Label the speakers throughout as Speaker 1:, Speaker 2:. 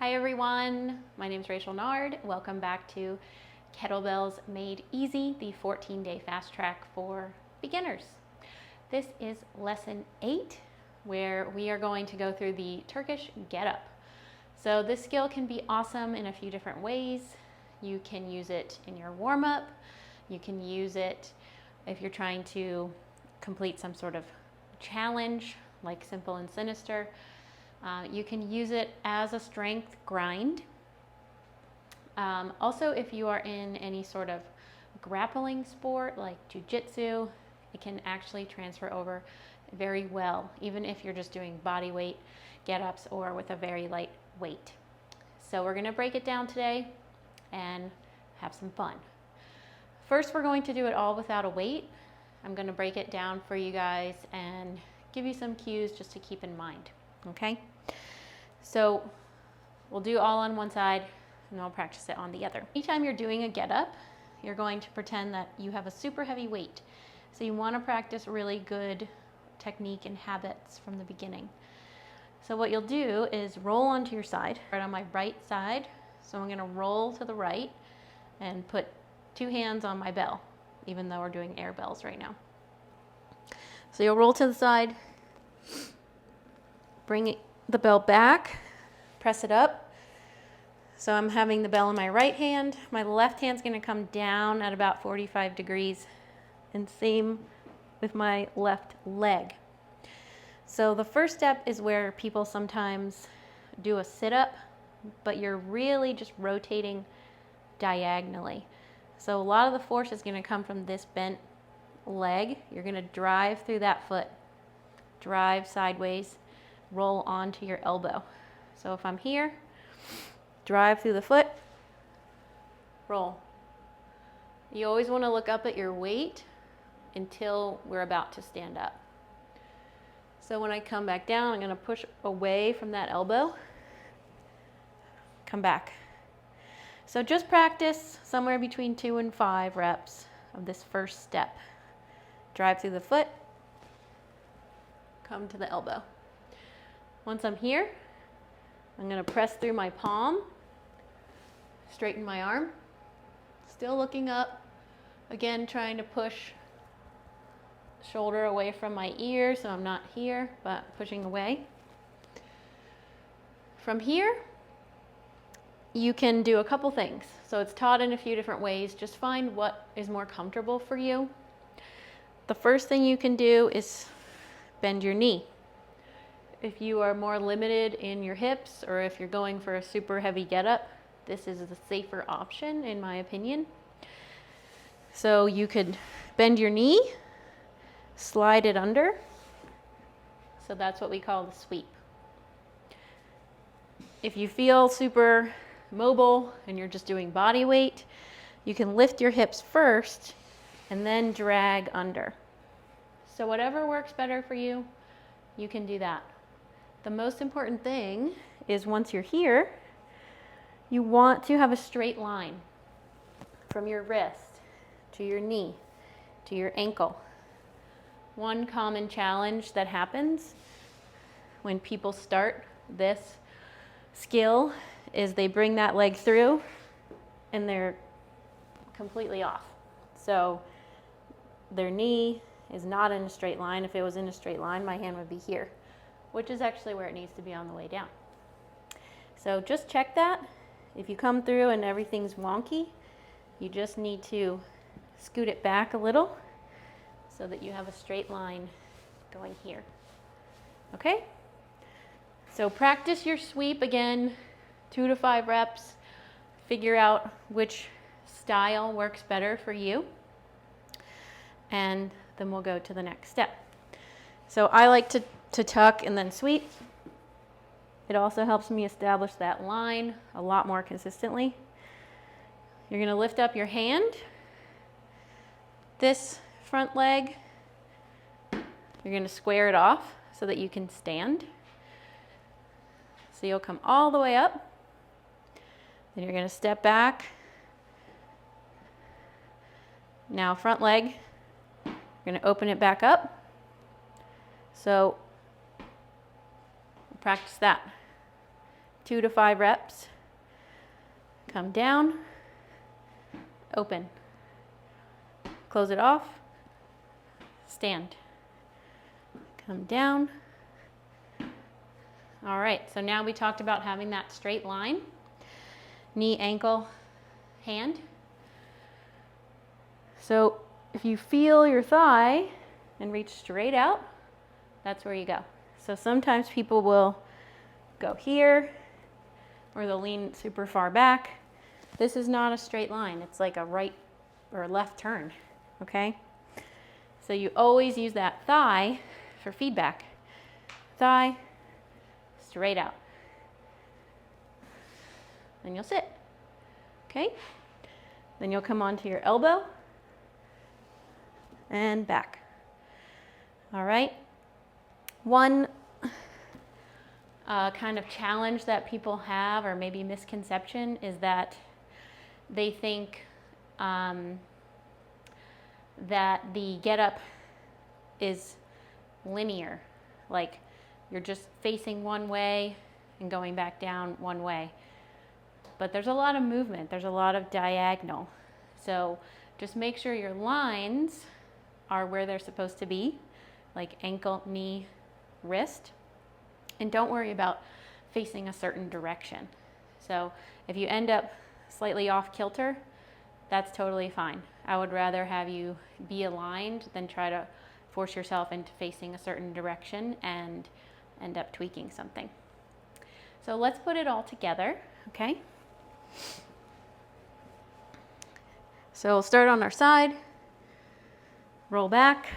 Speaker 1: Hi everyone, my name is Rachel Nard. Welcome back to Kettlebells Made Easy, the 14-day fast track for beginners. This is lesson 8, where we are going to go through the Turkish get-up. So this skill can be awesome in a few different ways. You can use it in your warm-up. You can use it if you're trying to complete some sort of challenge, like Simple and Sinister. You can use it as a strength grind. Also, if you are in any sort of grappling sport like jiu-jitsu, it can actually transfer over very well, even if you're just doing body weight get-ups or with a very light weight. So we're going to break it down today and have some fun. First, we're going to do it all without a weight. I'm going to break it down for you guys and give you some cues just to keep in mind. Okay, so we'll do all on one side and I'll practice it on the other. Anytime you're doing a get up, you're going to pretend that you have a super heavy weight. So you want to practice really good technique and habits from the beginning. So what you'll do is roll onto your side, right on my right side. So I'm going to roll to the right and put 2 hands on my bell, even though we're doing air bells right now. So you'll roll to the side, bring the bell back, press it up. So I'm having the bell in my right hand. My left hand's going to come down at about 45 degrees, and same with my left leg. So the first step is where people sometimes do a sit-up, but you're really just rotating diagonally. So a lot of the force is going to come from this bent leg. You're going to drive through that foot, drive sideways, roll onto your elbow. So if I'm here, drive through the foot, roll. You always want to look up at your weight until we're about to stand up. So when I come back down, I'm going to push away from that elbow, come back. So just practice somewhere between 2 and 5 reps of this first step. Drive through the foot, come to the elbow. Once I'm here, I'm going to press through my palm, straighten my arm, still looking up, again trying to push shoulder away from my ear so I'm not here, but pushing away. From here, you can do a couple things. So it's taught in a few different ways. Just find what is more comfortable for you. The first thing you can do is bend your knee. If you are more limited in your hips, or if you're going for a super heavy get-up, this is the safer option in my opinion. So you could bend your knee, slide it under. So that's what we call the sweep. If you feel super mobile and you're just doing body weight, you can lift your hips first and then drag under. So whatever works better for you, you can do that. The most important thing is once you're here, you want to have a straight line from your wrist to your knee to your ankle. One common challenge that happens when people start this skill is they bring that leg through and they're completely off. So their knee is not in a straight line. If it was in a straight line, my hand would be here, which is actually where it needs to be on the way down. So just check that. If you come through and everything's wonky, you just need to scoot it back a little so that you have a straight line going here. Okay? So practice your sweep again, 2 to 5 reps. Figure out which style works better for you. And then we'll go to the next step. So I like to tuck and then sweep. It also helps me establish that line a lot more consistently. You're going to lift up your hand. This front leg, you're going to square it off so that you can stand. So you'll come all the way up. Then you're going to step back. Now front leg, you're going to open it back up. So practice that. 2 to 5 reps. Come down, open, close it off, stand, come down. All right, so now we talked about having that straight line, knee, ankle, hand. So if you feel your thigh and reach straight out, that's where you go. So sometimes people will go here, or they'll lean super far back. This is not a straight line. It's like a right or left turn, okay? So you always use that thigh for feedback. Thigh, straight out. Then you'll sit, okay? Then you'll come onto your elbow and back. All right? One kind of challenge that people have, or maybe misconception, is that they think that the get up is linear, like you're just facing one way and going back down one way. But there's a lot of movement, there's a lot of diagonal. So just make sure your lines are where they're supposed to be, like ankle, knee, wrist. And don't worry about facing a certain direction. So if you end up slightly off kilter, that's totally fine. I would rather have you be aligned than try to force yourself into facing a certain direction and end up tweaking something. So let's put it all together, okay? So we'll start on our side, roll back,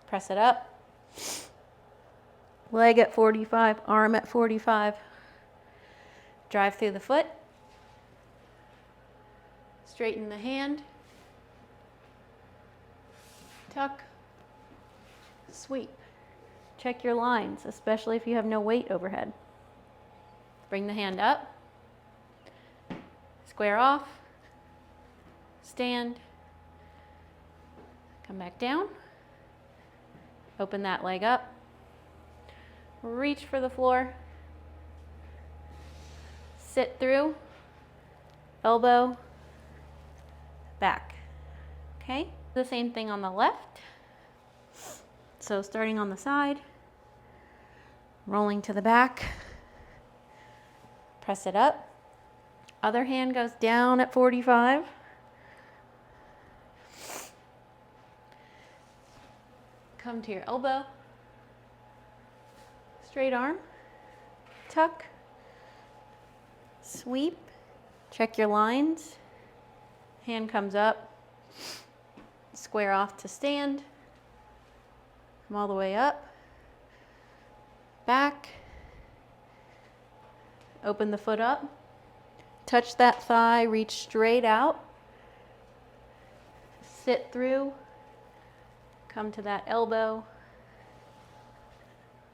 Speaker 1: press it up. Leg at 45, arm at 45. Drive through the foot. Straighten the hand. Tuck. Sweep. Check your lines, especially if you have no weight overhead. Bring the hand up. Square off. Stand. Come back down. Open that leg up. Reach for the floor, sit through, elbow, back, okay? The same thing on the left. So starting on the side, rolling to the back, press it up. Other hand goes down at 45. Come to your elbow. Straight arm, tuck, sweep, check your lines, hand comes up, square off to stand, come all the way up, back, open the foot up, touch that thigh, reach straight out, sit through, come to that elbow,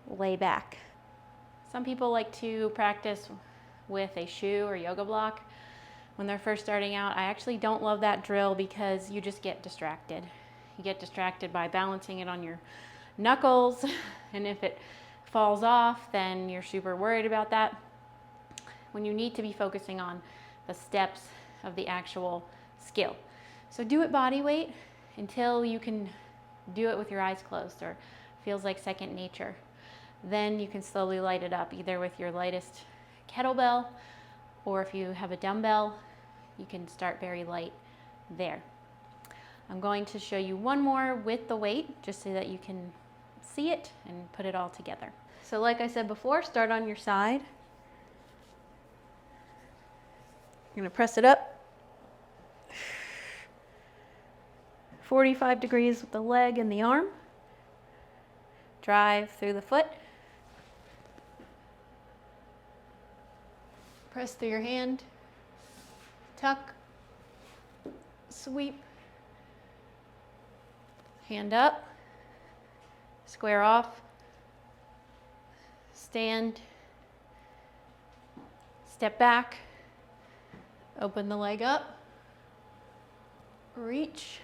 Speaker 1: lay back. Some people like to practice with a shoe or yoga block when they're first starting out. I actually don't love that drill because you just get distracted. You get distracted by balancing it on your knuckles, and if it falls off, then you're super worried about that, when you need to be focusing on the steps of the actual skill. So do it body weight until you can do it with your eyes closed or feels like second nature. Then you can slowly light it up, either with your lightest kettlebell, or if you have a dumbbell, you can start very light there. I'm going to show you one more with the weight, just so that you can see it and put it all together. So like I said before, start on your side. You're gonna press it up. 45 degrees with the leg and the arm. Drive through the foot. Press through your hand. Tuck. Sweep. Hand up. Square off. Stand. Step back. Open the leg up. Reach.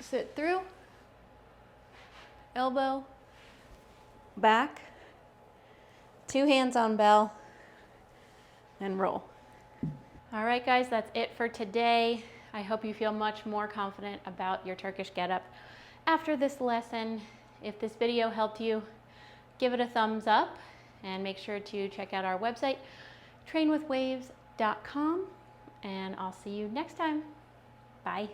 Speaker 1: Sit through. Elbow. Back. 2 hands on bell, and roll. All right, guys, that's it for today. I hope you feel much more confident about your Turkish getup after this lesson. If this video helped you, give it a thumbs up and make sure to check out our website, trainwithwaves.com, and I'll see you next time. Bye.